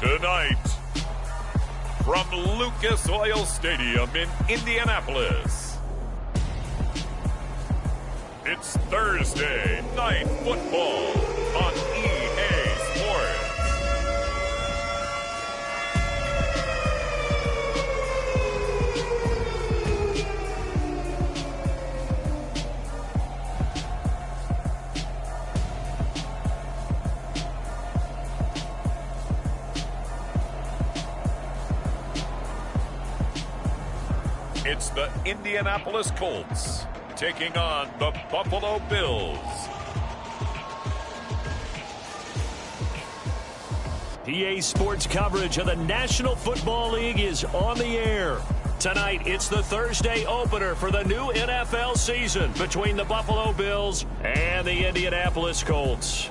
Tonight, from Lucas Oil Stadium in Indianapolis, it's Thursday Night Football on EA Sports. It's the Indianapolis Colts taking on the Buffalo Bills. EA Sports coverage of the National Football League is on the air. Tonight, it's the Thursday opener for the new NFL season between the Buffalo Bills and the Indianapolis Colts.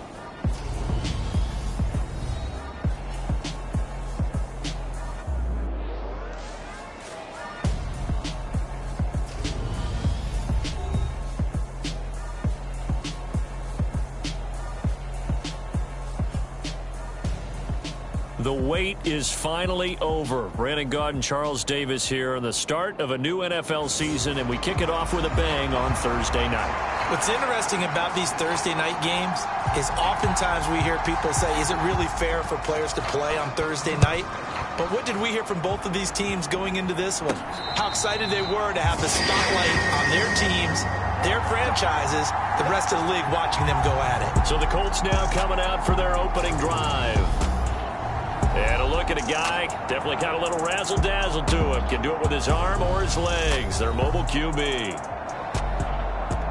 The wait is finally over. Brandon Gaud and Charles Davis here on the start of a new NFL season, and we kick it off with a bang on Thursday night. What's interesting about these Thursday night games is oftentimes we hear people say, is it really fair for players to play on Thursday night? But what did we hear from both of these teams going into this one? How excited they were to have the spotlight on their teams, their franchises, the rest of the league watching them go at it. So the Colts now coming out for their opening drive. And a look at a guy, definitely got a little razzle-dazzle to him. Can do it with his arm or his legs. Their mobile QB.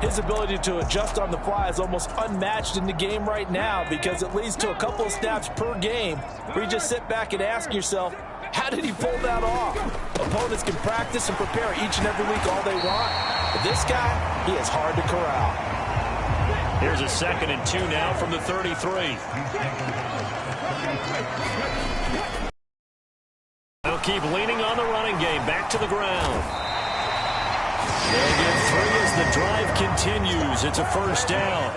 His ability to adjust on the fly is almost unmatched in the game right now because it leads to a couple of snaps per game where you just sit back and ask yourself, how did he pull that off? Opponents can practice and prepare each and every week all they want. But this guy, he is hard to corral. Here's a 2nd and 2 now from the 33. They'll keep leaning on the running game. Back to the ground. They'll get 3 as the drive continues. It's a first down.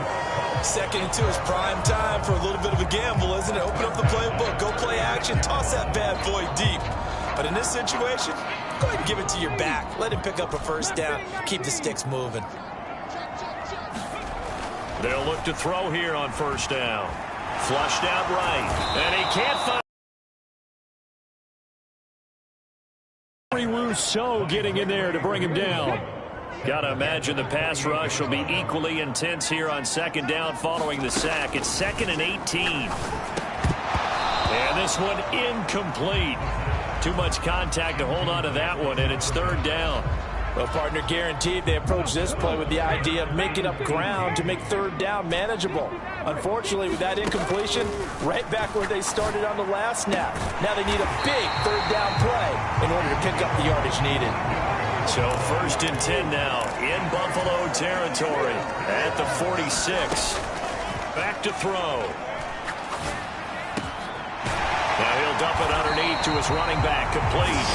2nd and 2 is prime time for a little bit of a gamble, isn't it? Open up the playbook. Go play action. Toss that bad boy deep. But in this situation, go ahead and give it to your back. Let him pick up a first down. Keep the sticks moving. They'll look to throw here on first down. Flushed out right. And he can't find Rousseau getting in there to bring him down. Got to imagine the pass rush will be equally intense here on 2nd down following the sack. It's 2nd and 18. And this one incomplete. Too much contact to hold on to that one, and it's 3rd down. Well, partner, guaranteed they approach this play with the idea of making up ground to make 3rd down manageable. Unfortunately, with that incompletion, right back where they started on the last snap. Now they need a big 3rd down play in order to pick up the yardage needed. So 1st and 10 now in Buffalo territory at the 46. Back to throw. Now he'll dump it underneath to his running back, complete.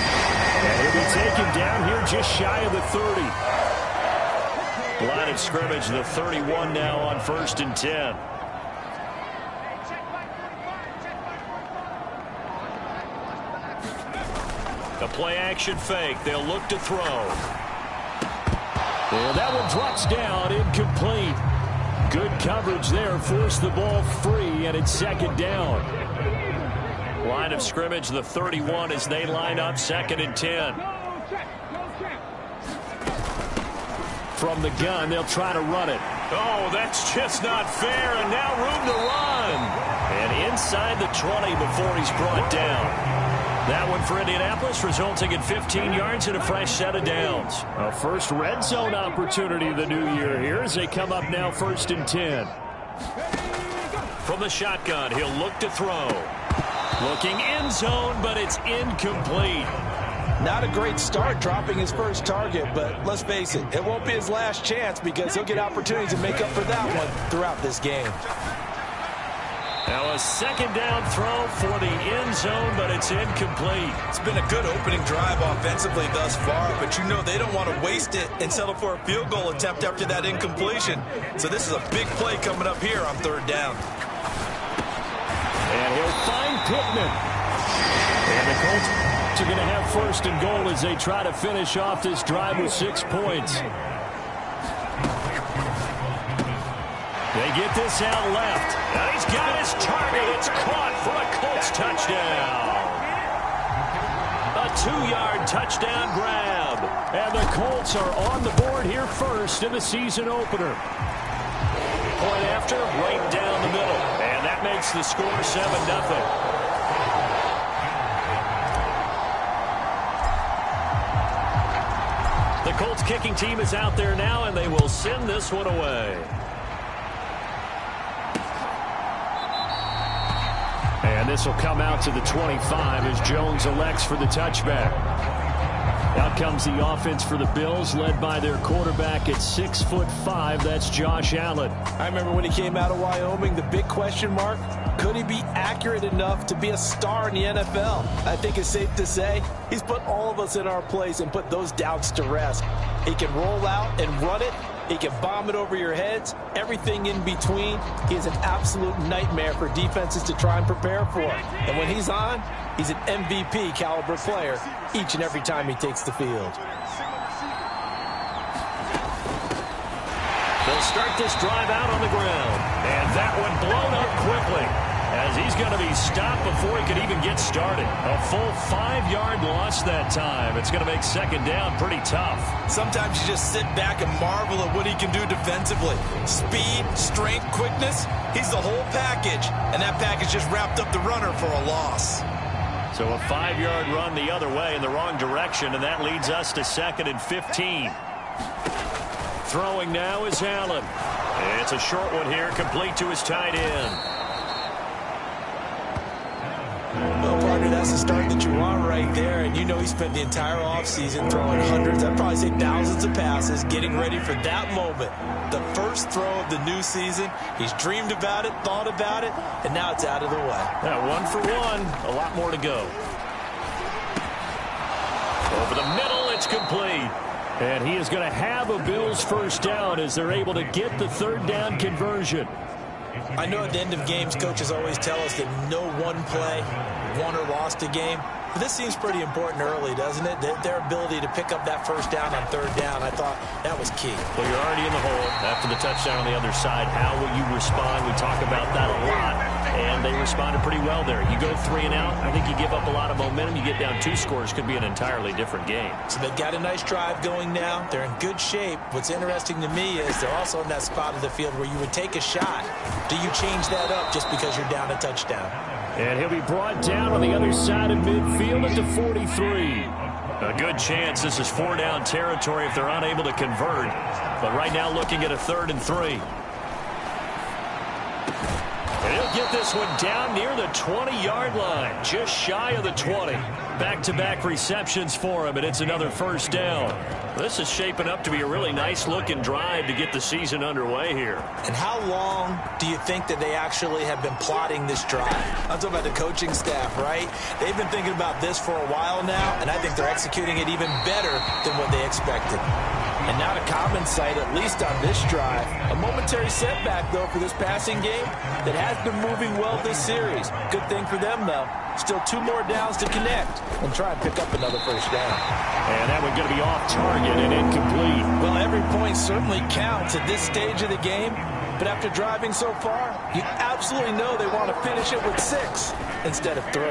And he'll be taken down here just shy of the 30. Line of scrimmage, the 31 now on 1st and 10. A play-action fake. They'll look to throw. Well, that one drops down, incomplete. Good coverage there, forced the ball free, and it's 2nd down. Line of scrimmage, the 31 as they line up 2nd and 10. From the gun, they'll try to run it. Oh, that's just not fair, and now room to run. And inside the 20 before he's brought down. That one for Indianapolis, resulting in 15 yards and a fresh set of downs. A first red zone opportunity of the new year here as they come up now 1st and 10. From the shotgun, he'll look to throw. Looking end zone, but it's incomplete. Not a great start dropping his first target, but let's face it, it won't be his last chance because he'll get opportunities to make up for that one throughout this game. Now a second down throw for the end zone, but it's incomplete. It's been a good opening drive offensively thus far, but you know they don't want to waste it and settle for a field goal attempt after that incompletion. So this is a big play coming up here on 3rd down. And he'll find Pittman. And the Colts are going to have 1st and goal as they try to finish off this drive with 6 points. They get this out left. And he's got his target. It's caught for a Colts touchdown. A 2-yard touchdown grab. And the Colts are on the board here first in the season opener. Point after, right down the middle. And that makes the score 7-0. The Colts kicking team is out there now, and they will send this one away. And this will come out to the 25 as Jones elects for the touchback. Out comes the offense for the Bills, led by their quarterback at 6'5". That's Josh Allen. I remember when he came out of Wyoming, the big question mark, could he be accurate enough to be a star in the NFL? I think it's safe to say he's put all of us in our place and put those doubts to rest. He can roll out and run it. He can bomb it over your heads. Everything in between. He is an absolute nightmare for defenses to try and prepare for. And when he's on, he's an MVP caliber player each and every time he takes the field. They'll start this drive out on the ground. And that one blown up quickly as he's going to be stopped before he could even get started. A full 5-yard loss that time. It's going to make 2nd down pretty tough. Sometimes you just sit back and marvel at what he can do defensively. Speed, strength, quickness, he's the whole package. And that package just wrapped up the runner for a loss. So a 5-yard run the other way in the wrong direction, and that leads us to 2nd and 15. Throwing now is Allen. It's a short one here, complete to his tight end. Well, partner, that's the start that you want right there. And you know he spent the entire offseason throwing hundreds, I'd probably say thousands of passes, getting ready for that moment. The first throw of the new season. He's dreamed about it, thought about it, and now it's out of the way. Yeah, 1 for 1. A lot more to go. Over the middle, it's complete. And he is going to have a Bills 1st down as they're able to get the 3rd down conversion. I know at the end of games, coaches always tell us that no one play won or lost a game. But this seems pretty important early, doesn't it? Their ability to pick up that 1st down on 3rd down, I thought that was key. Well, you're already in the hole after the touchdown on the other side. How will you respond? We talk about that a lot, and they responded pretty well there. You go 3 and out, I think you give up a lot of momentum. You get down 2 scores, could be an entirely different game. So they've got a nice drive going now. They're in good shape. What's interesting to me is they're also in that spot of the field where you would take a shot. Do you change that up just because you're down a touchdown? And he'll be brought down on the other side of midfield at the 43. A good chance this is 4-down territory if they're unable to convert. But right now looking at a 3rd and 3. And he'll get this one down near the 20-yard line, just shy of the 20. Back-to-back receptions for him, and it's another 1st down. This is shaping up to be a really nice-looking drive to get the season underway here. And how long do you think that they actually have been plotting this drive? I'm talking about the coaching staff, right? They've been thinking about this for a while now, and I think they're executing it even better than what they expected. And not a common sight, at least on this drive. A momentary setback, though, for this passing game that has been moving well this series. Good thing for them, though. Still 2 more downs to connect and try and pick up another 1st down. And that one going to be off target and incomplete. Well, every point certainly counts at this stage of the game. But after driving so far, you absolutely know they want to finish it with 6 instead of 3.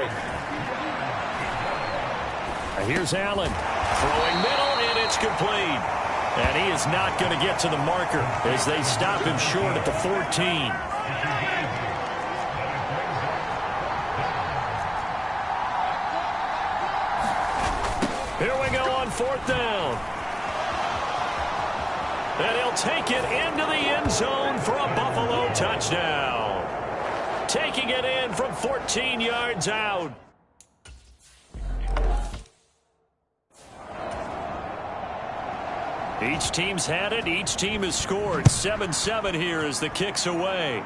Here's Allen. Throwing middle, and it's complete. And he is not going to get to the marker as they stop him short at the 14. Here we go on 4th down. And he'll take it into the end zone for a Buffalo touchdown. Taking it in from 14 yards out. Each team's had it. Each team has scored. 7-7 here as the kick's away.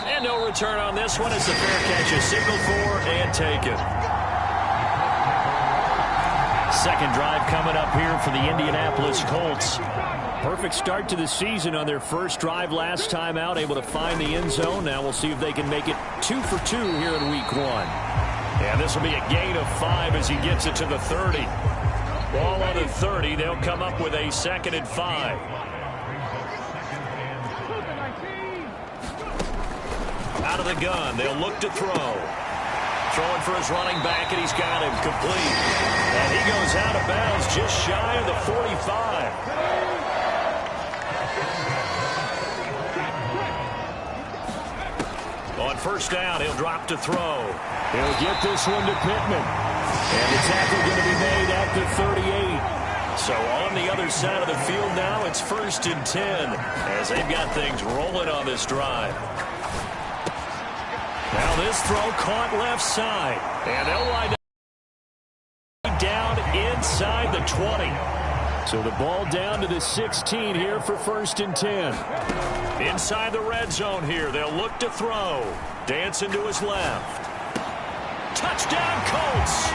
And no return on this one as the fair catch is signaled for and taken. Second drive coming up here for the Indianapolis Colts. Perfect start to the season on their first drive last time out, able to find the end zone. Now we'll see if they can make it 2 for 2 here in week 1. And this will be a gain of 5 as he gets it to the 30. Ball on the 30. They'll come up with a 2nd and 5. Out of the gun. They'll look to throw. Throwing for his running back, and he's got him complete. And he goes out of bounds just shy of the 45. On 1st down, he'll drop to throw. He'll get this one to Pittman. And the tackle going to be made at the 38. So on the other side of the field now, it's 1st and 10 as they've got things rolling on this drive. Now this throw caught left side. And they'll wind up down inside the 20. So the ball down to the 16 here for 1st and 10. Inside the red zone here. They'll look to throw. Dancing to his left. Touchdown Colts.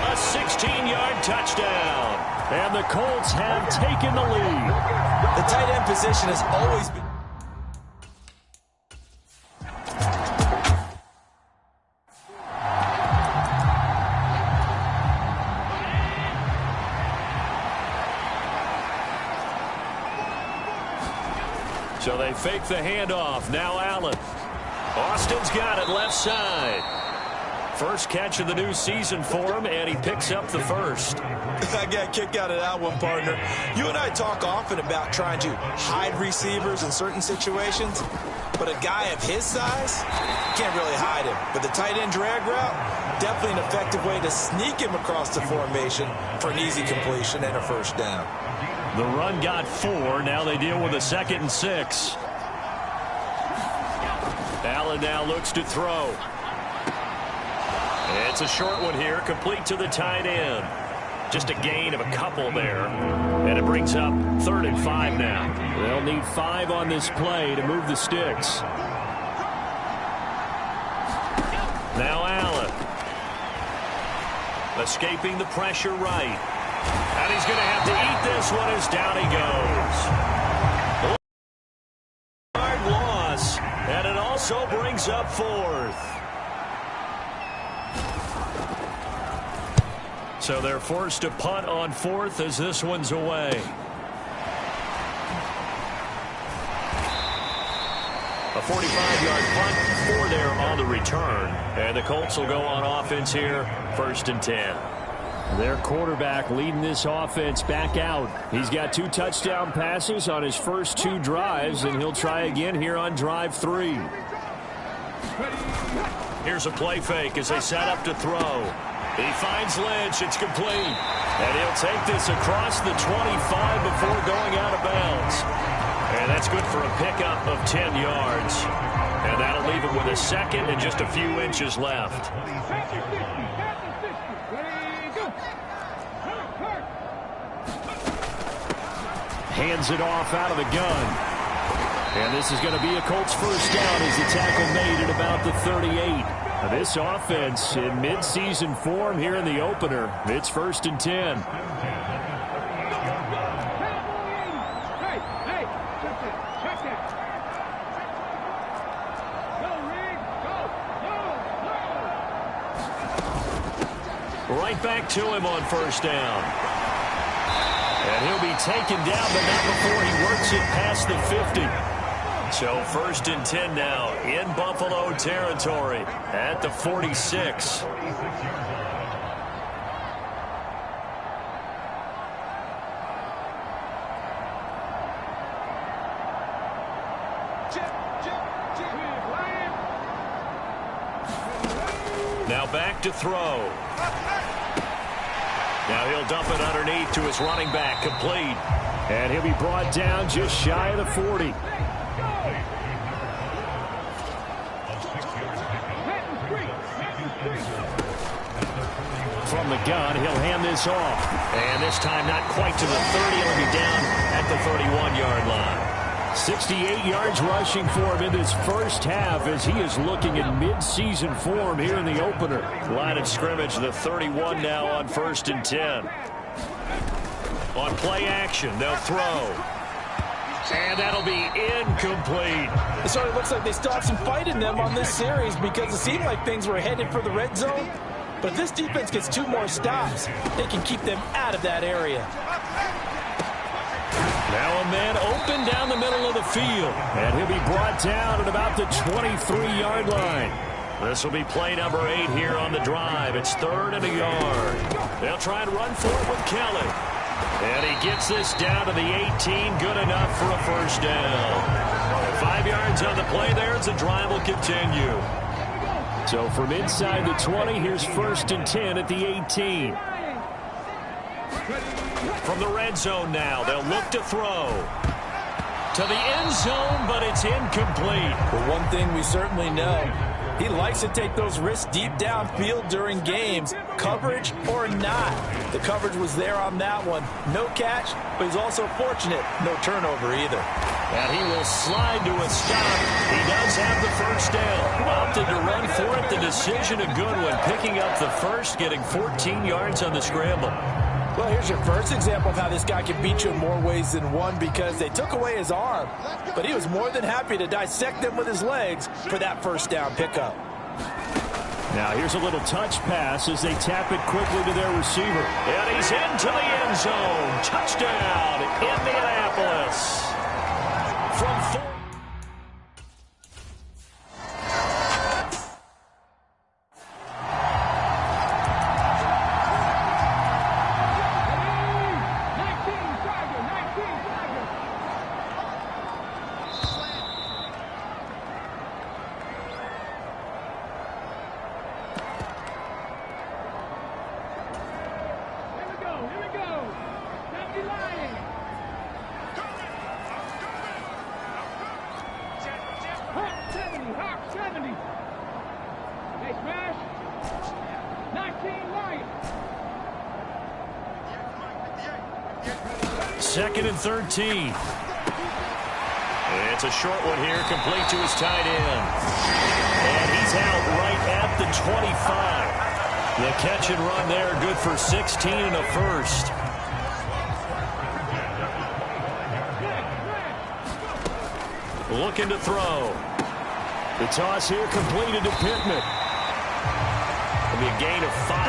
A 16-yard touchdown. And the Colts have taken the lead. The tight end position has always been. So they fake the handoff. Now Allen. Austin's got it left side. First catch of the new season for him, and he picks up the first. I got a kick out of that one, partner. You and I talk often about trying to hide receivers in certain situations, but a guy of his size, can't really hide him. But the tight end drag route, definitely an effective way to sneak him across the formation for an easy completion and a 1st down. The run got 4. Now they deal with a 2nd and 6. Allen now looks to throw. It's a short one here, complete to the tight end. Just a gain of a couple there. And it brings up 3rd and 5 now. They'll need 5 on this play to move the sticks. Now Allen. Escaping the pressure right. And he's going to have to eat this one as down he goes. Hard loss. And it also brings up 4th. So they're forced to punt on 4th as this one's away. A 45-yard punt, 4 there on the return. And the Colts will go on offense here, 1st and 10. Their quarterback leading this offense back out. He's got 2 touchdown passes on his first 2 drives, and he'll try again here on drive 3. Here's a play fake as they set up to throw. He finds Lynch. It's complete. And he'll take this across the 25 before going out of bounds. And that's good for a pickup of 10 yards. And that'll leave him with a 2nd and just a few inches left. Hands it off out of the gun. And this is going to be a Colts 1st down as the tackle made at about the 38. This offense in mid-season form here in the opener. It's 1st and 10. Right back to him on 1st down. And he'll be taken down, but not before he works it past the 50. So 1st and 10 now in Buffalo territory at the 46. Now back to throw. Now he'll dump it underneath to his running back, complete. And he'll be brought down just shy of the 40. From the gun, he'll hand this off. And this time not quite to the 30. He'll be down at the 31-yard line. 68 yards rushing for him in this first half as he is looking in mid-season form here in the opener. Line of scrimmage, the 31 now on 1st and 10. On play action, they'll throw. And that'll be incomplete. It sort of looks like they still have some fight in them on this series because it seemed like things were headed for the red zone. But if this defense gets 2 more stops, they can keep them out of that area. Now a man open down the middle of the field. And he'll be brought down at about the 23-yard line. This will be play number 8 here on the drive. It's 3rd and a yard. They'll try and run for it with Kelly. And he gets this down to the 18. Good enough for a first down. 5 yards on the play there as the drive will continue. So from inside the 20, here's 1st and 10 at the 18. From the red zone now, they'll look to throw. To the end zone, but it's incomplete. But one thing we certainly know, he likes to take those risks deep downfield during games, coverage or not. The coverage was there on that one. No catch, but he's also fortunate. No turnover either. And he will slide to a stop. He does have the first down. Opted to run for it. The decision a good one. Picking up the first, getting 14 yards on the scramble. Well, here's your first example of how this guy can beat you in more ways than one because they took away his arm, but he was more than happy to dissect them with his legs for that first down pickup. Now here's a little touch pass as they tap it quickly to their receiver. And he's into the end zone. Touchdown, Indianapolis. From 4. Second and 13. It's a short one here, complete to his tight end. And he's out right at the 25. The catch and run there, good for 16 and a first. Looking to throw. The toss here completed to Pittman. It'll be a gain of 5,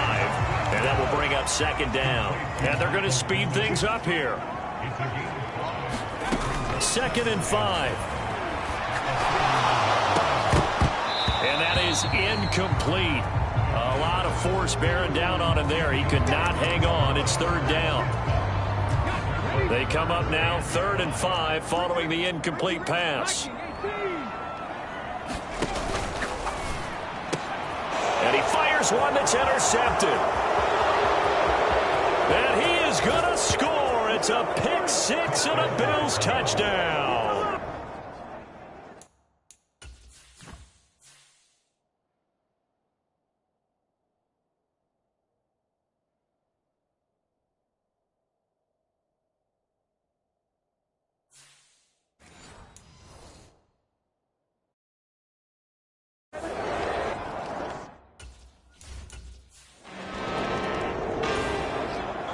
and that will bring up second down. And they're going to speed things up here. 2nd and 5. And that is incomplete. A lot of force bearing down on him there. He could not hang on. It's 3rd down. They come up now 3rd and 5 following the incomplete pass. And he fires one that's intercepted. And he is going to score. It's a pick 6 and a Bills touchdown.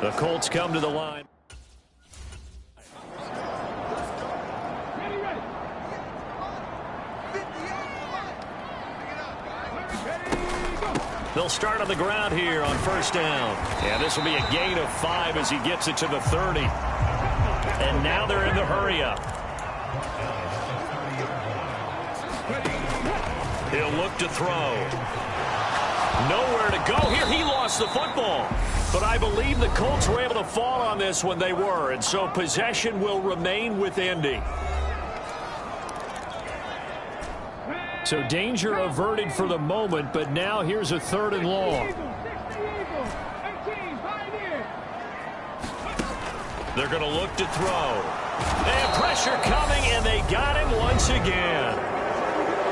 The Colts come to the line. They'll start on the ground here on 1st down. And this will be a gain of 5 as he gets it to the 30. And now they're in the hurry-up. He'll look to throw. Nowhere to go here. He lost the football. But I believe the Colts were able to fall on this when they were. And so possession will remain with Indy. So danger averted for the moment, but now here's a 3rd and long. They're going to look to throw. They have pressure coming, and they got him once again.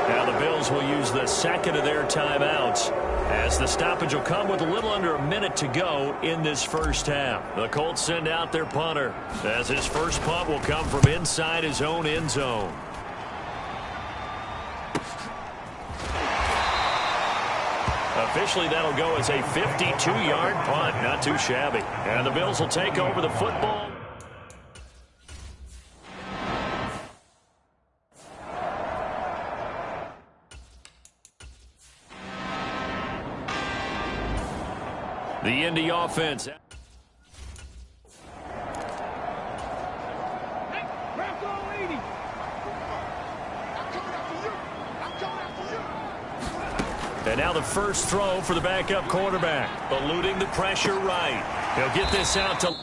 Now the Bills will use the second of their timeouts, as the stoppage will come with a little under a minute to go in this first half. The Colts send out their punter, as his first punt will come from inside his own end zone. Officially, that'll go as a 52-yard punt. Not too shabby. And the Bills will take over the football. The Indy offense. And now the first throw for the backup quarterback. Eluding the pressure right. He'll get this out to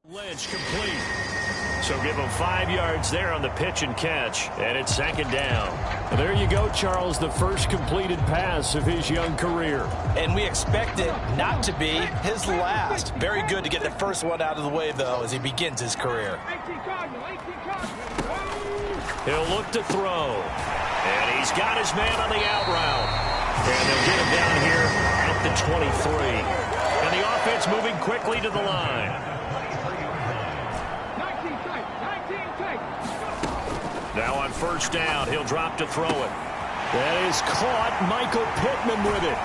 Lynch, complete. So give him 5 yards there on the pitch and catch. And it's 2nd down. There you go, Charles, the first completed pass of his young career. And we expect it not to be his last. Very good to get the first one out of the way, though, as he begins his career. He'll look to throw. And he's got his man on the out route. And they'll get him down here at the 23. And the offense moving quickly to the line. Now on first down, he'll drop to throw it. That is caught. Michael Pittman with it.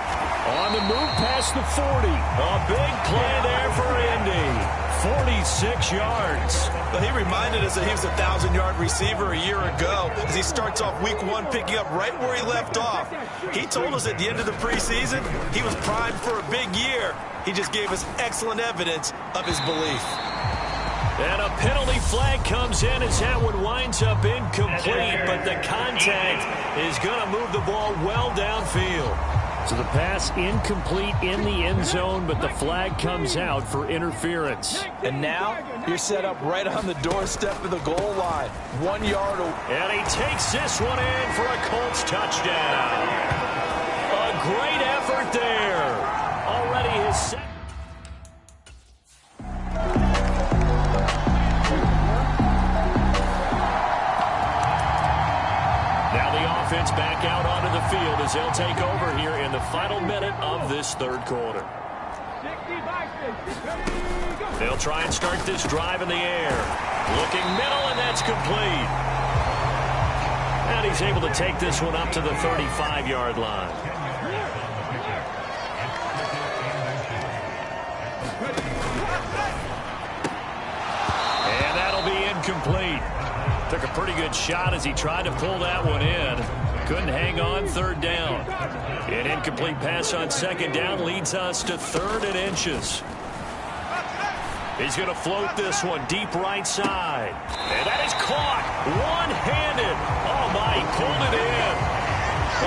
On the move past the 40. A big play there for Indy. 46 yards. But he reminded us that he was a 1,000-yard receiver a year ago as he starts off week 1 picking up right where he left off. He told us at the end of the preseason he was primed for a big year. He just gave us excellent evidence of his belief. And a penalty flag comes in as that one winds up incomplete, but the contact is going to move the ball well downfield. So the pass incomplete in the end zone, but the flag comes out for interference. And now you're set up right on the doorstep of the goal line. 1 yard away. And he takes this one in for a Colts touchdown. A great effort there. Already his second. Back out onto the field as they'll take over here in the final minute of this 3rd quarter. They'll try and start this drive in the air. Looking middle, and that's complete. And he's able to take this one up to the 35-yard line. And that'll be incomplete. Took a pretty good shot as he tried to pull that one in. Couldn't hang on 3rd down. An incomplete pass on 2nd down leads us to 3rd and inches. He's going to float this one deep right side. And that is caught one-handed. Oh, my, he pulled it in.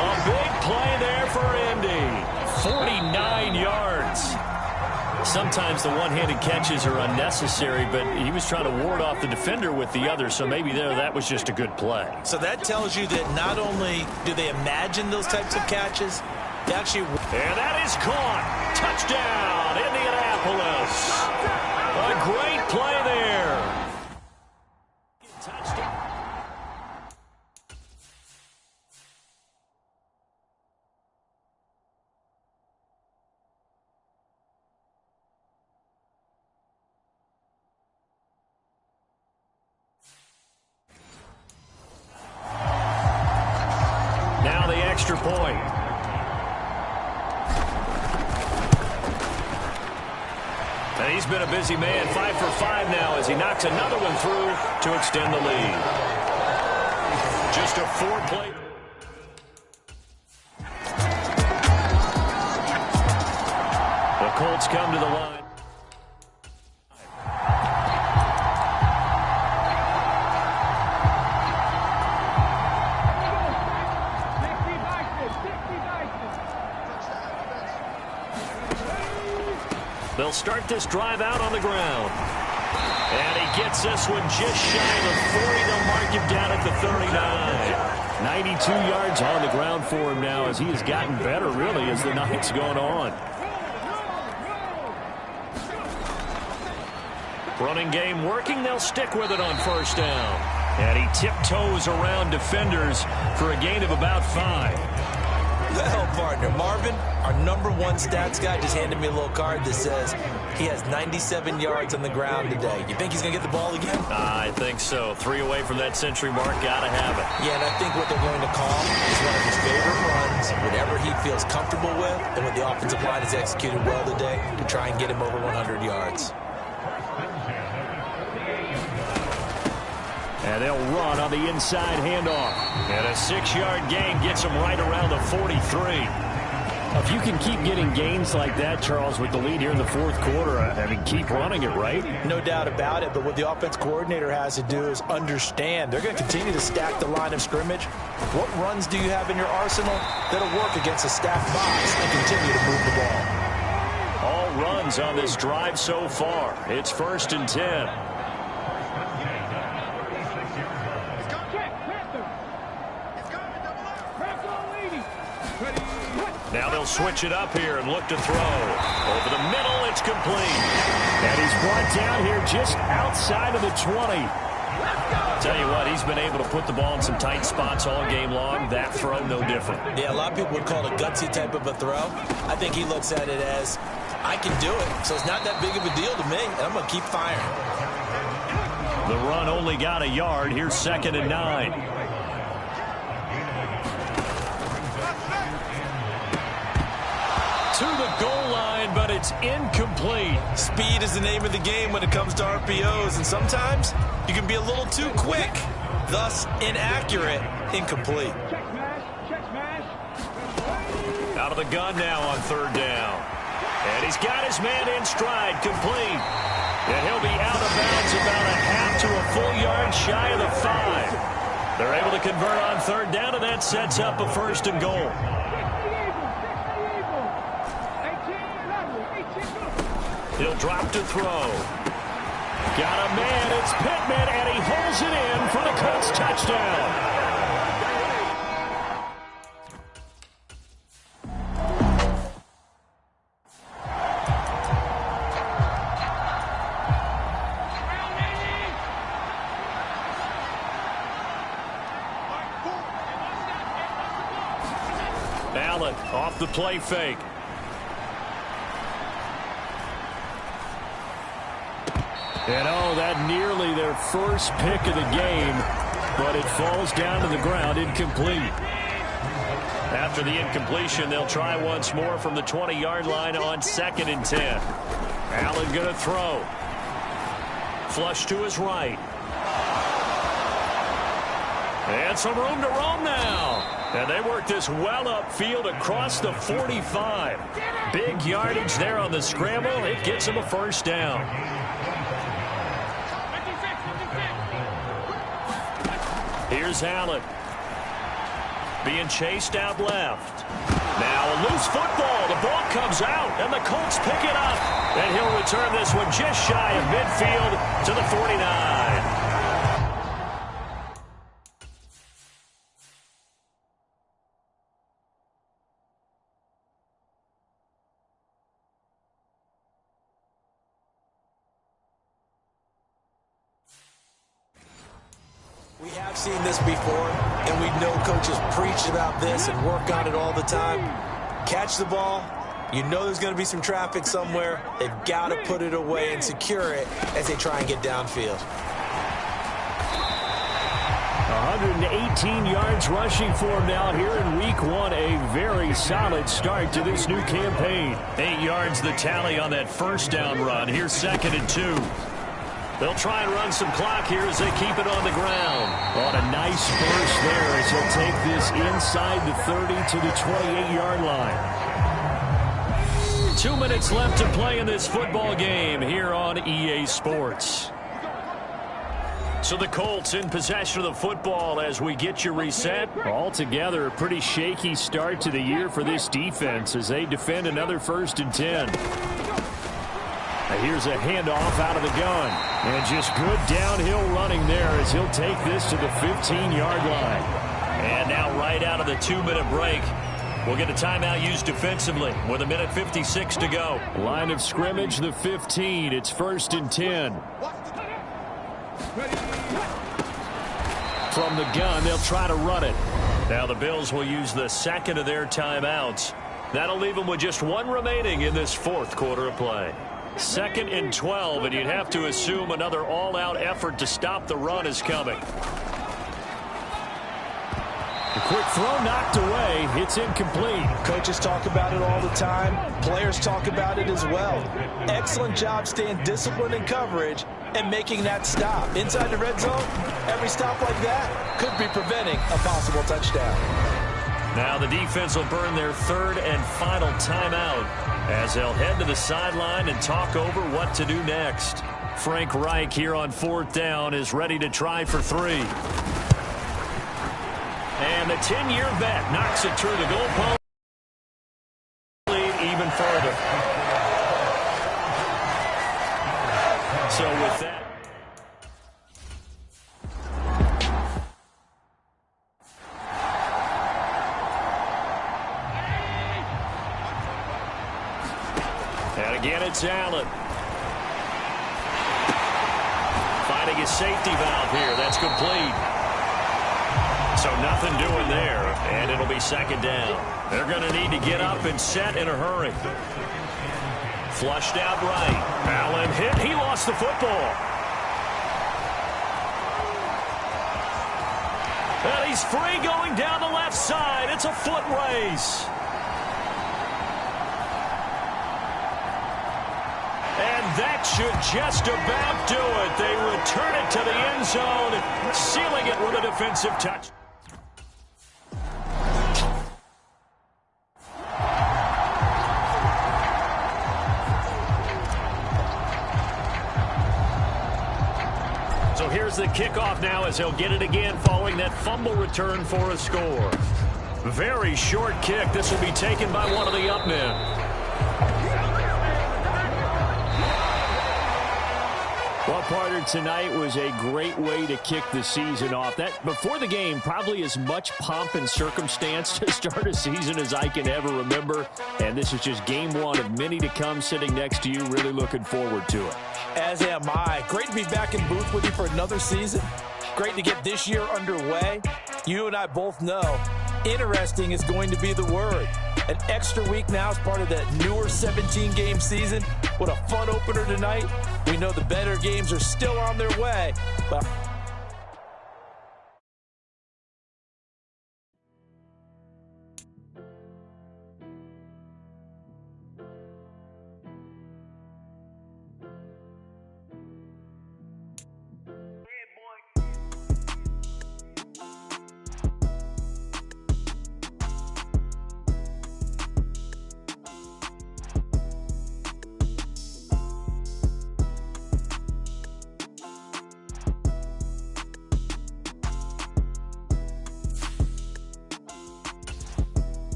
A big play there for Indy. 49 yards. Sometimes the one-handed catches are unnecessary, but he was trying to ward off the defender with the other, so maybe that was just a good play. So that tells you that not only do they imagine those types of catches, they actually... And that is caught. Touchdown, Indianapolis. A great play there. Touchdown. Extra point. And he's been a busy man. 5 for 5 now as he knocks another one through to extend the lead. Just a 4-play. The Colts come to the line. They'll start this drive out on the ground. And he gets this one just shy of the 40. They'll mark him down at the 39. 92 yards on the ground for him now as he has gotten better, really, as the night's gone on. Running game working. They'll stick with it on first down. And he tiptoes around defenders for a gain of about 5. Well, partner, Marvin, our #1 stats guy, just handed me a little card that says he has 97 yards on the ground today. You think he's going to get the ball again? I think so. 3 away from that century mark. Got to have it. Yeah, and I think what they're going to call is one of his favorite runs, whatever he feels comfortable with, and what the offensive line has executed well today to try and get him over 100 yards. And they'll run on the inside handoff. And a 6-yard gain gets them right around the 43. If you can keep getting gains like that, Charles, with the lead here in the fourth quarter, I mean, keep running it, right? No doubt about it, but what the offense coordinator has to do is understand they're going to continue to stack the line of scrimmage. What runs do you have in your arsenal that'll work against a stacked box and continue to move the ball? All runs on this drive so far. It's 1st and 10. Now they'll switch it up here and look to throw. Over the middle, it's complete. And he's brought down here just outside of the 20. Tell you what, he's been able to put the ball in some tight spots all game long. That throw, no different. Yeah, a lot of people would call it a gutsy type of a throw. I think he looks at it as, I can do it, so it's not that big of a deal to me, and I'm going to keep firing. The run only got a yard. Here's 2nd and 9. To the goal line, but it's incomplete. Speed is the name of the game when it comes to RPOs, and sometimes you can be a little too quick, thus inaccurate, incomplete. Out of the gun now on 3rd down. And he's got his man in stride, complete. And he'll be out of bounds about a half to a full yard shy of the 5. They're able to convert on 3rd down, and that sets up a 1st and goal. He'll drop to throw. Got a man. It's Pittman, and he holds it in for the Colts touchdown. Allen off the play fake. And that nearly their first pick of the game, but it falls down to the ground, incomplete. After the incompletion, they'll try once more from the 20-yard line on 2nd and 10. Allen going to throw. Flush to his right. And some room to roam now. And they work this well upfield across the 45. Big yardage there on the scramble. It gets them a 1st down. Here's Allen. Being chased out left. Now a loose football. The ball comes out, and the Colts pick it up. And he'll return this one just shy of midfield to the 49. We have seen this before, and we know coaches preach about this and work on it all the time. Catch the ball. You know there's going to be some traffic somewhere. They've got to put it away and secure it as they try and get downfield. 118 yards rushing for him now here in week 1. A very solid start to this new campaign. 8 yards the tally on that 1st down run. Here's 2nd and 2. They'll try and run some clock here as they keep it on the ground. On a nice burst there as he'll take this inside the 30 to the 28-yard line. 2 minutes left to play in this football game here on EA Sports. So the Colts in possession of the football as we get you reset. Altogether, a pretty shaky start to the year for this defense as they defend another 1st and 10. Here's a handoff out of the gun. And just good downhill running there as he'll take this to the 15-yard line. And now right out of the 2-minute break, we'll get a timeout used defensively with 1:56 to go. Line of scrimmage, the 15. It's 1st and 10. From the gun, they'll try to run it. Now the Bills will use the second of their timeouts. That'll leave them with just one remaining in this fourth quarter of play. 2nd and 12, and you'd have to assume another all-out effort to stop the run is coming. A quick throw knocked away. It's incomplete. Coaches talk about it all the time. Players talk about it as well. Excellent job staying disciplined in coverage and making that stop. Inside the red zone, every stop like that could be preventing a possible touchdown. Now the defense will burn their 3rd and final timeout as they'll head to the sideline and talk over what to do next. Frank Reich here on 4th down is ready to try for 3. And the 10-year vet knocks it through the goalpost. Lead even further. So with that. And again, it's Allen. Finding his safety valve here. That's complete. So nothing doing there, and it'll be 2nd down. They're going to need to get up and set in a hurry. Flushed out right. Allen hit. He lost the football. And he's free going down the left side. It's a foot race. And that should just about do it. They return it to the end zone, sealing it with a defensive touch. So here's the kickoff now as he'll get it again following that fumble return for a score. Very short kick. This will be taken by one of the up men. Well, Parter, tonight was a great way to kick the season off. That before the game, probably as much pomp and circumstance to start a season as I can ever remember. And this is just game 1 of many to come sitting next to you. Really looking forward to it. As am I. Great to be back in booth with you for another season. Great to get this year underway. You and I both know interesting is going to be the word. An extra week now as part of that newer 17-game season. What a fun opener tonight. We know the better games are still on their way, but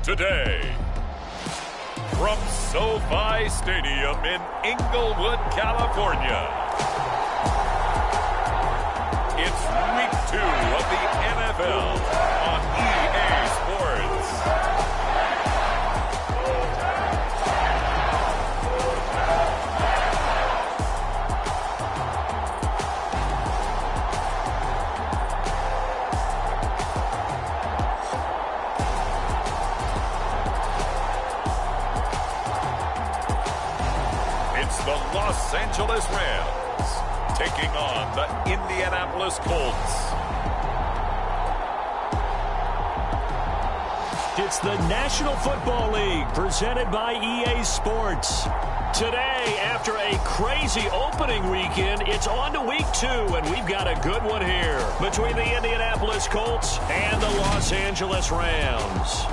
today. From SoFi Stadium in Inglewood, California, it's Week 2 of the NFL on EA Sports. The Los Angeles Rams taking on the Indianapolis Colts. It's the National Football League presented by EA Sports. Today, after a crazy opening weekend, it's on to Week 2, and we've got a good one here between the Indianapolis Colts and the Los Angeles Rams.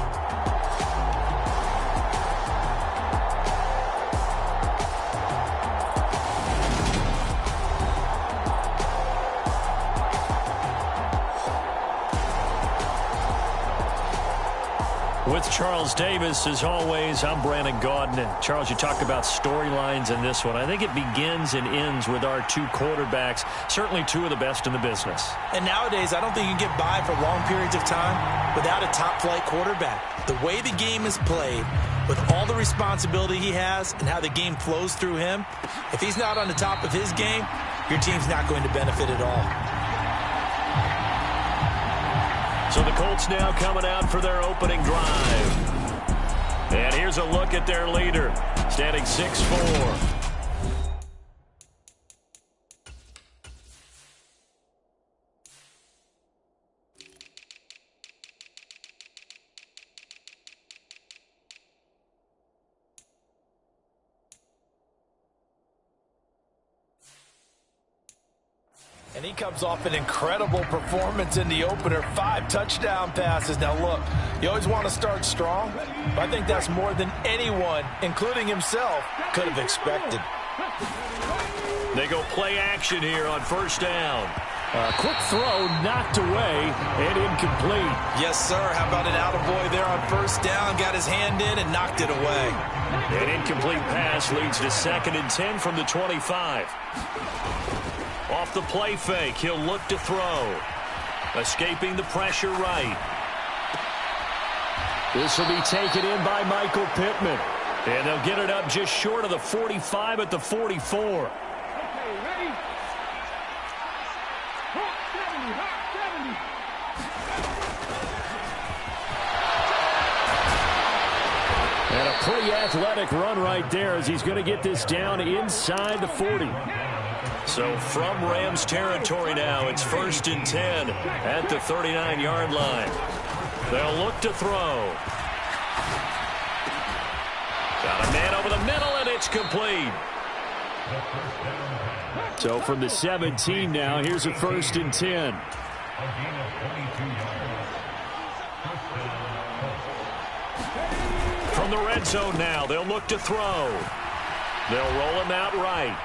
With Charles Davis, as always, I'm Brandon Gaudin. And Charles, you talk about storylines in this one. I think it begins and ends with our two quarterbacks, certainly two of the best in the business. And nowadays, I don't think you can get by for long periods of time without a top-flight quarterback. The way the game is played, with all the responsibility he has and how the game flows through him, if he's not on the top of his game, your team's not going to benefit at all. So the Colts now coming out for their opening drive. And here's a look at their leader, standing 6'4". And he comes off an incredible performance in the opener. 5 touchdown passes. Now, look, you always want to start strong, but I think that's more than anyone, including himself, could have expected. They go play action here on first down. A quick throw knocked away and incomplete. Yes, sir. How about an attaboy there on first down? Got his hand in and knocked it away. An incomplete pass leads to 2nd and 10 from the 25. Off the play fake, he'll look to throw. Escaping the pressure right. This will be taken in by Michael Pittman. And they'll get it up just short of the 45 at the 44. And a pretty athletic run right there as he's going to get this down inside the 40. So from Rams territory now, it's 1st and 10 at the 39-yard line. They'll look to throw. Got a man over the middle, and it's complete. So from the 17 now, here's a 1st and 10. From the red zone now, they'll look to throw. They'll roll him out right.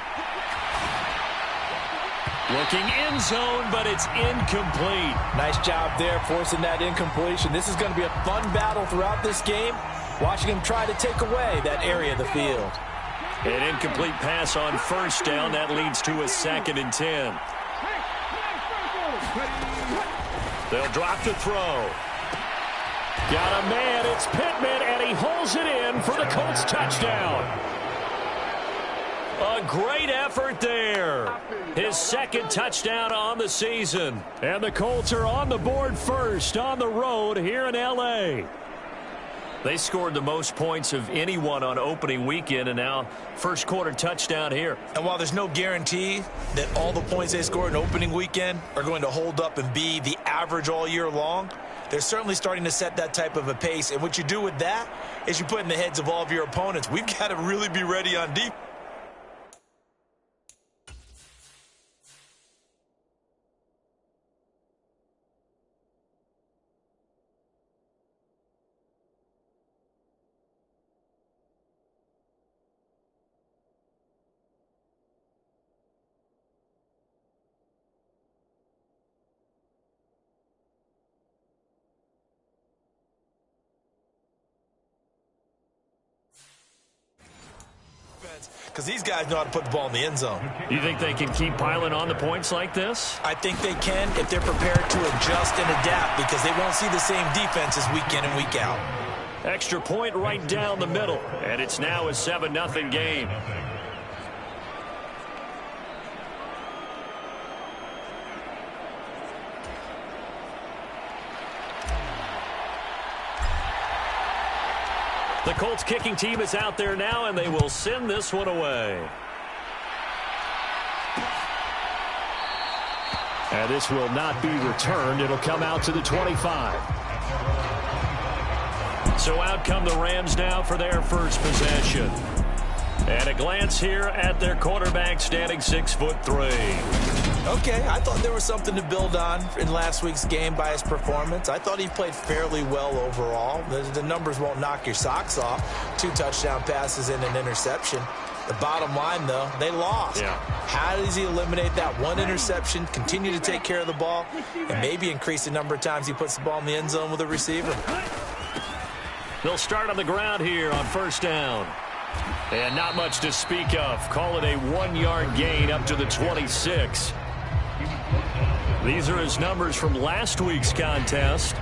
Looking end zone, but it's incomplete. Nice job there, forcing that incompletion. This is going to be a fun battle throughout this game, watching him try to take away that area of the field. An incomplete pass on first down. That leads to a 2nd and 10. They'll drop to throw. Got a man, it's Pittman, and he holds it in for the Colts touchdown. A great effort there. His 2nd touchdown on the season. And the Colts are on the board first on the road here in L.A. They scored the most points of anyone on opening weekend, and now first quarter touchdown here. And while there's no guarantee that all the points they scored in opening weekend are going to hold up and be the average all year long, they're certainly starting to set that type of a pace. And what you do with that is you put in the heads of all of your opponents, we've got to really be ready on defense. because these guys know how to put the ball in the end zone. You think they can keep piling on the points like this? I think they can if they're prepared to adjust and adapt, because they won't see the same defenses week in and week out. Extra point right down the middle, and it's now a 7-0 game. The Colts kicking team is out there now, and they will send this one away. And this will not be returned. It'll come out to the 25. So out come the Rams now for their first possession. And a glance here at their quarterback, standing 6'3". Okay, I thought there was something to build on in last week's game by his performance. I thought he played fairly well overall. The numbers won't knock your socks off. 2 touchdown passes and an interception. The bottom line, though, they lost. Yeah. How does he eliminate that one interception, continue to take care of the ball, and maybe increase the number of times he puts the ball in the end zone with a receiver? They'll start on the ground here on first down. And not much to speak of. Call it a 1-yard gain up to the 26. These are his numbers from last week's contest.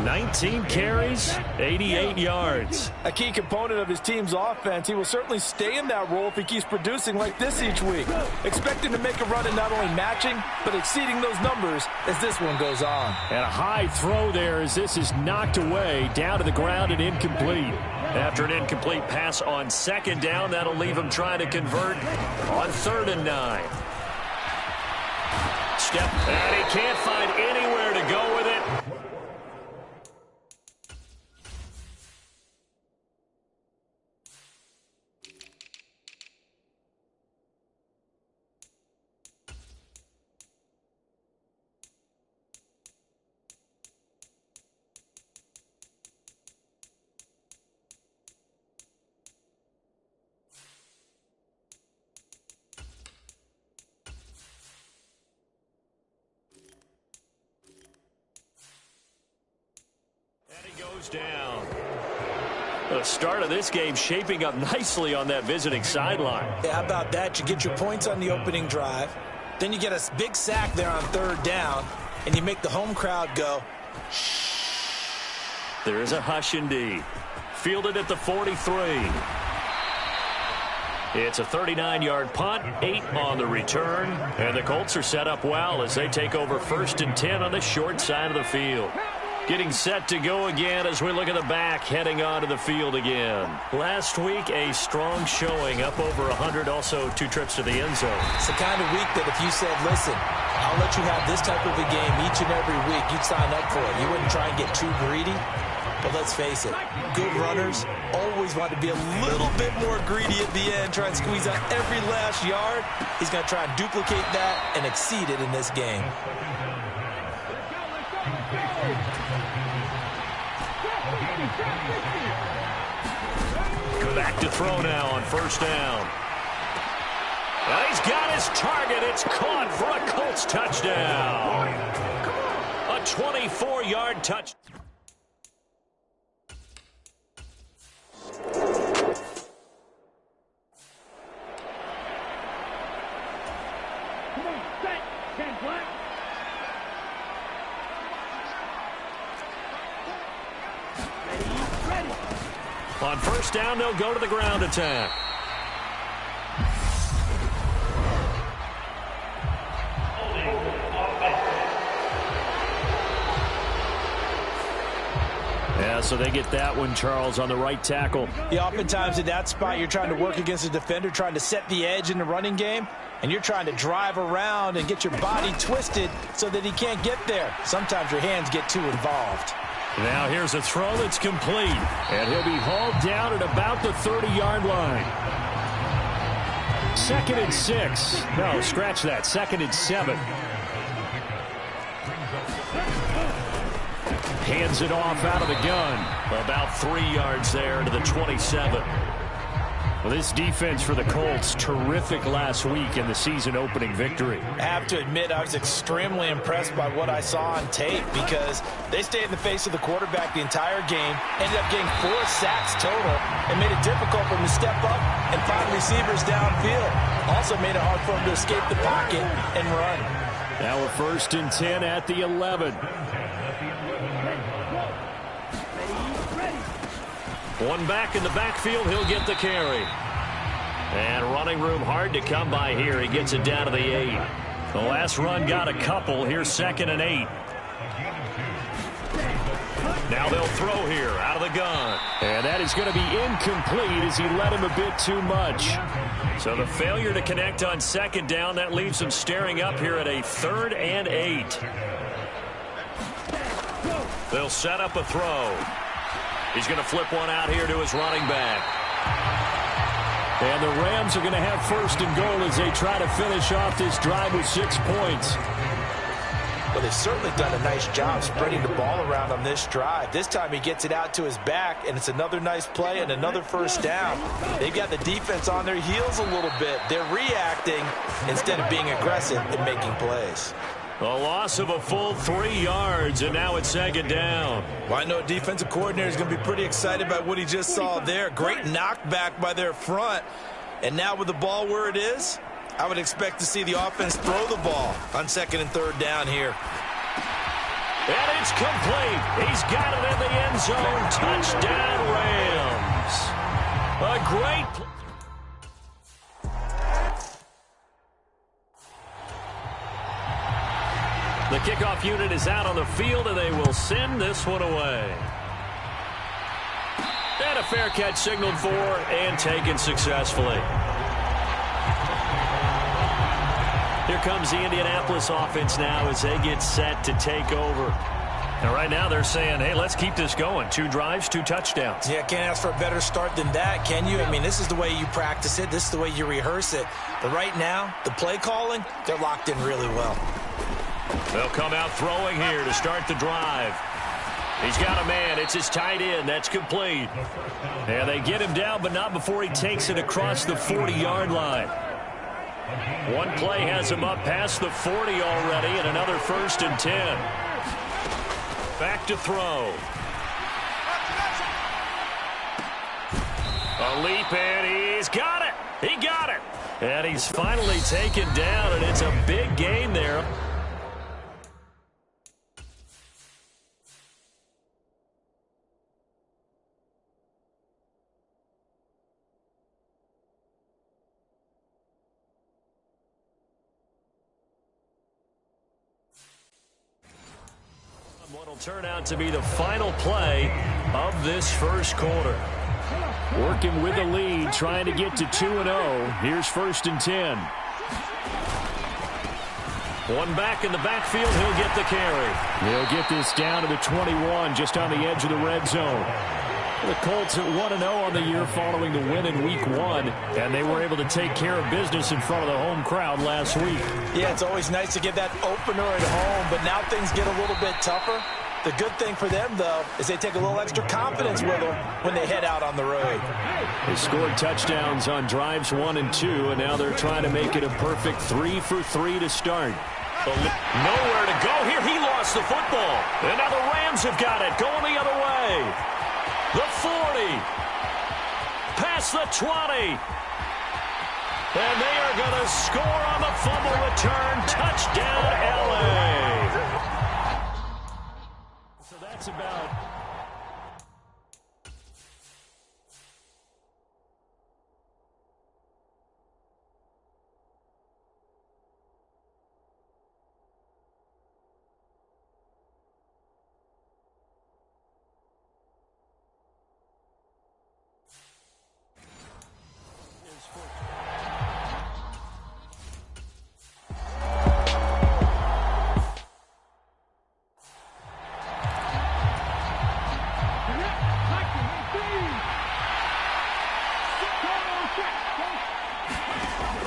19 carries, 88 yards. A key component of his team's offense. He will certainly stay in that role if he keeps producing like this each week. Expect him to make a run and not only matching, but exceeding those numbers as this one goes on. And a high throw there as this is knocked away, down to the ground and incomplete. After an incomplete pass on second down, that'll leave him trying to convert on 3rd and 9. Step, and he can't find anywhere to go with it. Down. The start of this game shaping up nicely on that visiting sideline. Yeah, how about that? You get your points on the opening drive. Then you get a big sack there on 3rd down, and you make the home crowd go, shh. There is a hush indeed. Fielded at the 43. It's a 39-yard punt, 8 on the return. And the Colts are set up well as they take over 1st and 10 on the short side of the field. Getting set to go again as we look at the back, heading onto the field again. Last week, a strong showing, up over 100, also 2 trips to the end zone. It's the kind of week that if you said, listen, I'll let you have this type of a game each and every week, you'd sign up for it. You wouldn't try and get too greedy. But let's face it, good runners always want to be a little bit more greedy at the end, try and squeeze out every last yard. He's going to try and duplicate that and exceed it in this game. Back to throw now on 1st down. And he's got his target. It's caught for a Colts touchdown. A 24-yard touch. On 1st down, they'll go to the ground attack. Yeah, so they get that one, Charles, on the right tackle. Yeah, oftentimes in that spot, you're trying to work against a defender, trying to set the edge in the running game, and you're trying to drive around and get your body twisted so that he can't get there. Sometimes your hands get too involved. Now here's a throw that's complete, and he'll be hauled down at about the 30-yard line. 2nd and 6. No, scratch that. 2nd and 7. Hands it off out of the gun. About 3 yards there to the 27. Well, this defense for the Colts, terrific last week in the season-opening victory. I have to admit, I was extremely impressed by what I saw on tape because they stayed in the face of the quarterback the entire game, ended up getting 4 sacks total, and made it difficult for them to step up and find receivers downfield. Also made it hard for them to escape the pocket and run. Now a 1st and 10 at the 11. One back in the backfield, he'll get the carry. And running room hard to come by here. He gets it down to the 8. The last run got a couple. Here's 2nd and 8. Now they'll throw here out of the gun. And that is going to be incomplete as he led him a bit too much. So the failure to connect on 2nd down, that leaves him staring up here at a 3rd and 8. They'll set up a throw. He's going to flip one out here to his running back. And the Rams are going to have 1st and goal as they try to finish off this drive with 6 points. Well, they've certainly done a nice job spreading the ball around on this drive. This time he gets it out to his back, and it's another nice play and another 1st down. They've got the defense on their heels a little bit. They're reacting instead of being aggressive and making plays. A loss of a full 3 yards, and now it's 2nd down. Well, I know a defensive coordinator is going to be pretty excited by what he just saw there. Great knockback by their front. And now with the ball where it is, I would expect to see the offense throw the ball on 2nd and 3rd down here. And it's complete. He's got it in the end zone. Touchdown, Rams. A great play. The kickoff unit is out on the field, and they will send this one away. And a fair catch signaled for and taken successfully. Here comes the Indianapolis offense now as they get set to take over. And right now they're saying, hey, let's keep this going. 2 drives, 2 touchdowns. Yeah, can't ask for a better start than that, can you? I mean, this is the way you practice it. This is the way you rehearse it. But right now, the play calling, they're locked in really well. They'll come out throwing here to start the drive. He's got a man. It's his tight end. That's complete. And they get him down, but not before he takes it across the 40-yard line. One play has him up past the 40 already, and another 1st and 10. Back to throw. A leap, and he's got it. He got it. And he's finally taken down, and it's a big gain there. What'll turn out to be the final play of this 1st quarter. Working with the lead, trying to get to 2-0. Here's 1st and 10. One back in the backfield, he'll get the carry. He'll get this down to the 21, just on the edge of the red zone. The Colts at 1-0 on the year following the win in Week 1, and they were able to take care of business in front of the home crowd last week. Yeah, it's always nice to get that opener at home, but now things get a little bit tougher. The good thing for them, though, is they take a little extra confidence with them when they head out on the road. They scored touchdowns on drives 1 and 2, and now they're trying to make it a perfect 3 for 3 to start. Nowhere to go here. He lost the football. And now the Rams have got it, going the other way. The 40, past the 20, and they are going to score on the fumble return. Touchdown, L.A. So that's about...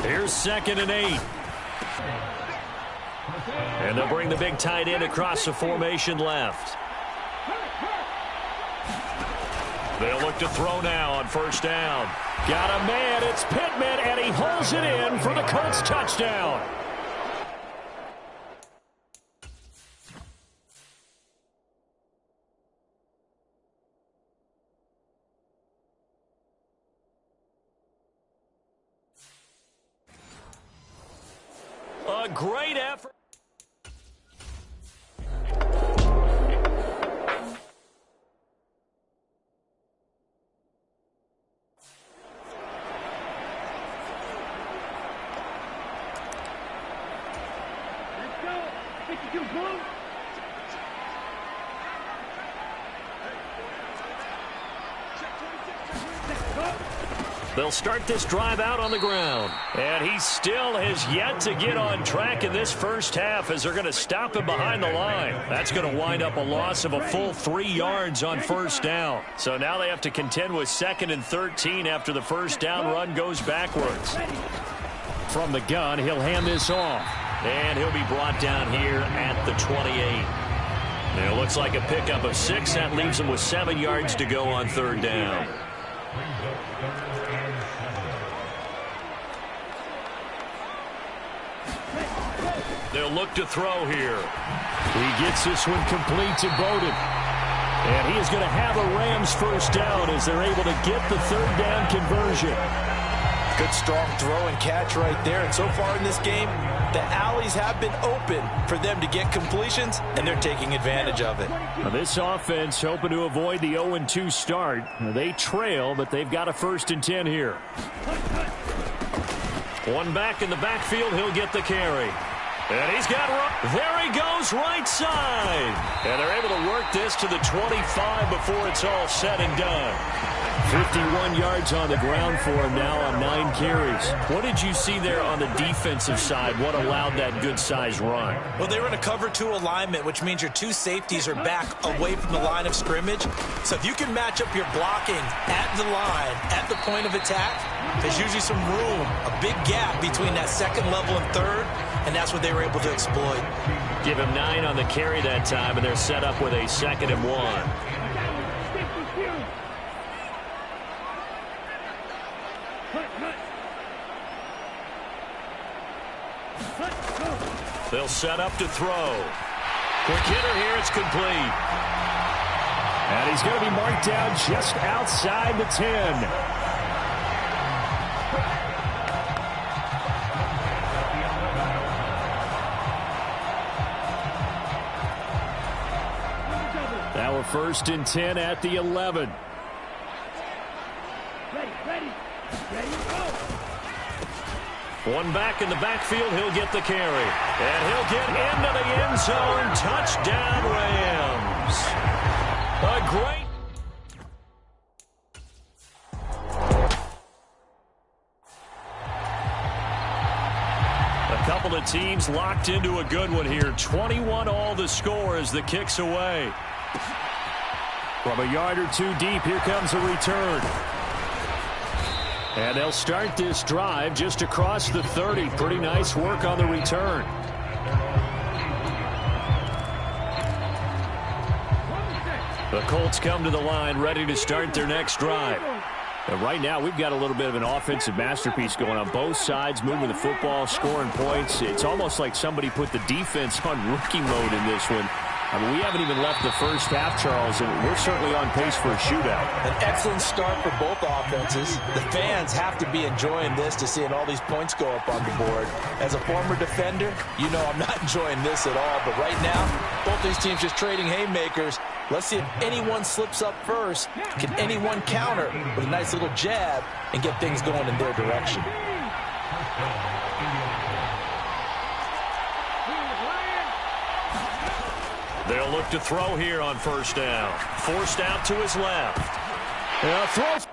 Here's 2nd and 8. And they'll bring the big tight end across the formation left. They'll look to throw now on first down. Got a man. It's Pittman, and he holds it in for the Colts touchdown. A great effort. They'll start this drive out on the ground. And he still has yet to get on track in this first half as they're going to stop him behind the line. That's going to wind up a loss of a full 3 yards on first down. So now they have to contend with 2nd and 13 after the first down run goes backwards. From the gun, he'll hand this off. And he'll be brought down here at the 28. And it looks like a pickup of 6. That leaves him with 7 yards to go on third down. They'll look to throw here. He gets this one complete to Bowden. And he is going to have a Rams first down as they're able to get the third down conversion. Good strong throw and catch right there. And so far in this game, the alleys have been open for them to get completions, and they're taking advantage of it. Now this offense hoping to avoid the 0-2 start. They trail, but they've got a 1st and 10 here. One back in the backfield, he'll get the carry. And he's got, there he goes, right side. And they're able to work this to the 25 before it's all said and done. 51 yards on the ground for him now on 9 carries. What did you see there on the defensive side? What allowed that good-sized run? Well, they were in a cover 2 alignment, which means your 2 safeties are back away from the line of scrimmage. So if you can match up your blocking at the line, at the point of attack, there's usually some room, a big gap between that 2nd level and 3rd, and that's what they were able to exploit. Give him 9 on the carry that time, and they're set up with a 2nd and 1. They'll set up to throw. Quick hitter here, it's complete. And he's going to be marked down just outside the 10. Now we're 1st and 10 at the 11. One back in the backfield, he'll get the carry. And he'll get into the end zone. Touchdown, Rams. A great... A couple of teams locked into a good one here. 21 all the score as the kick's away. From a yard or 2 deep, here comes a return. And they'll start this drive just across the 30. Pretty nice work on the return. The Colts come to the line ready to start their next drive. And right now, we've got a little bit of an offensive masterpiece going on both sides, moving the football, scoring points. It's almost like somebody put the defense on rookie mode in this one. I mean, we haven't even left the first half, Charles, and we're certainly on pace for a shootout. An excellent start for both offenses. The fans have to be enjoying this to seeing all these points go up on the board. As a former defender, you know I'm not enjoying this at all. But right now, both these teams just trading haymakers. Let's see if anyone slips up first. Can anyone counter with a nice little jab and get things going in their direction? They'll look to throw here on first down. Forced out to his left. Throws.